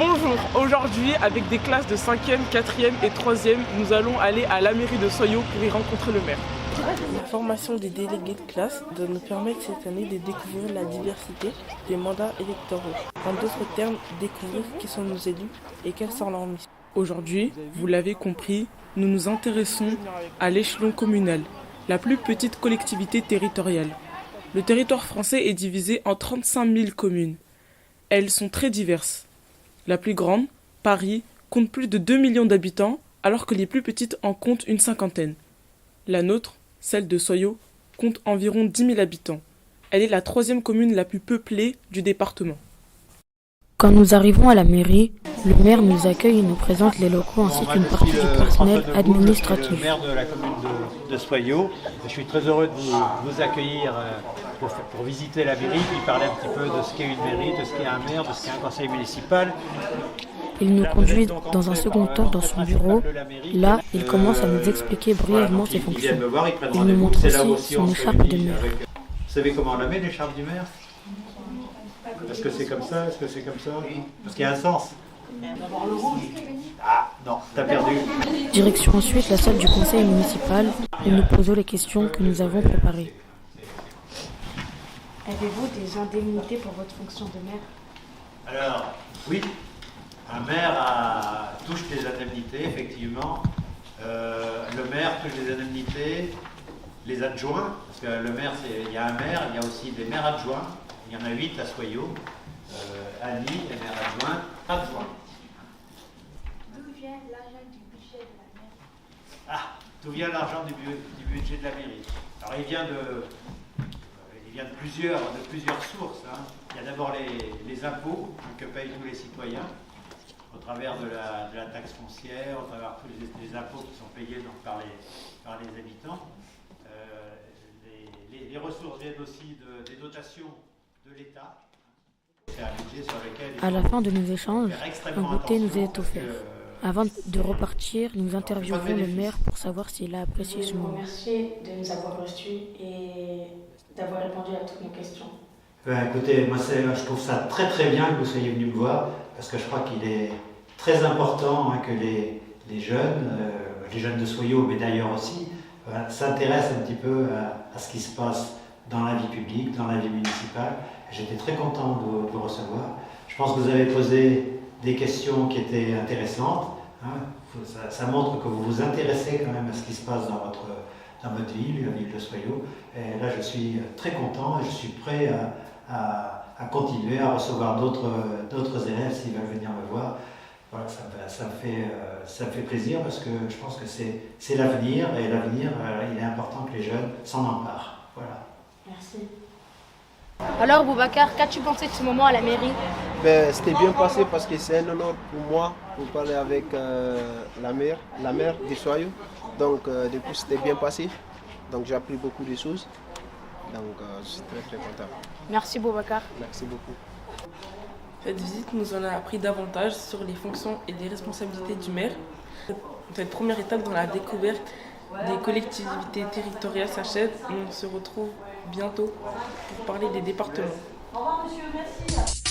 Bonjour, aujourd'hui avec des classes de 5e, 4e et 3e, nous allons aller à la mairie de Soyaux pour y rencontrer le maire. La formation des délégués de classe doit nous permettre cette année de découvrir la diversité des mandats électoraux. En d'autres termes, découvrir qui sont nos élus et quelles sont leurs missions. Aujourd'hui, vous l'avez compris, nous nous intéressons à l'échelon communal, la plus petite collectivité territoriale. Le territoire français est divisé en 35 000 communes. Elles sont très diverses. La plus grande, Paris, compte plus de 2 millions d'habitants, alors que les plus petites en comptent une cinquantaine. La nôtre, celle de Soyaux, compte environ 10 000 habitants. Elle est la 3e commune la plus peuplée du département. Quand nous arrivons à la mairie, le maire nous accueille et nous présente les locaux ainsi qu'une partie du personnel administratif. Je suis le maire de la commune de Soyaux. Je suis très heureux de vous accueillir pour visiter la mairie, puis parler un petit peu de ce qu'est une mairie, de ce qu'est un maire, de ce qu'est un conseil municipal. Il nous conduit dans un second temps dans son bureau. Là, il commence à nous expliquer brièvement ses fonctions. Il nous montre aussi son écharpe de maire. Vous savez comment on la met, l'écharpe du maire? Est-ce que c'est comme ça? Est-ce que c'est comme ça? Parce qu'il y a un sens. Ah, non, t'as perdu. Direction ensuite la salle du conseil municipal où nous posons les questions que nous avons préparées. Avez-vous des indemnités pour votre fonction de maire? Alors, oui, un maire touche des indemnités, effectivement. Le maire touche des indemnités, les adjoints, parce que le maire, il y a un maire, il y a aussi des maires adjoints. Il y en a 8 à Soyaux. Annie est maire adjoint. D'où vient l'argent du budget de la mairie? Ah, d'où vient l'argent du budget de la mairie? Alors il vient de plusieurs sources. Hein. Il y a d'abord les impôts que payent tous les citoyens au travers de la taxe foncière, au travers de tous les impôts qui sont payés donc, par les habitants. Les ressources viennent aussi des dotations de l'État. C'est un budget sur lequel À la fin de nos échanges, un goûter nous est offert. Avant de repartir, nous interviewons le maire pour savoir s'il a apprécié ce Je vous moment. remercie de nous avoir reçus et d'avoir répondu à toutes nos questions. Écoutez, moi je trouve ça très très bien que vous soyez venu me voir, parce que je crois qu'il est très important que les jeunes de Soyaux, mais d'ailleurs aussi, s'intéressent un petit peu à ce qui se passe dans la vie publique, dans la vie municipale. J'étais très content de vous recevoir. Je pense que vous avez posé des questions qui étaient intéressantes. Hein. Ça montre que vous vous intéressez quand même à ce qui se passe dans votre ville, la ville de Soyaux. Et là, je suis très content et je suis prêt à continuer à recevoir d'autres élèves s'ils veulent venir me voir. Voilà, ça me fait plaisir parce que je pense que c'est l'avenir et l'avenir, il est important que les jeunes s'en emparent. Voilà. Merci. Alors Boubacar, qu'as-tu pensé de ce moment à la mairie? C'était bien passé parce que c'est un honneur pour moi pour parler avec la maire de Soyaux. Donc du coup c'était bien passé. Donc j'ai appris beaucoup de choses. Donc je suis très très content. Merci Boubacar. Merci beaucoup. Cette visite nous en a appris davantage sur les fonctions et les responsabilités du maire. Cette première étape dans la découverte des collectivités territoriales s'achève. On se retrouve bientôt pour parler des départements. Au revoir monsieur, merci.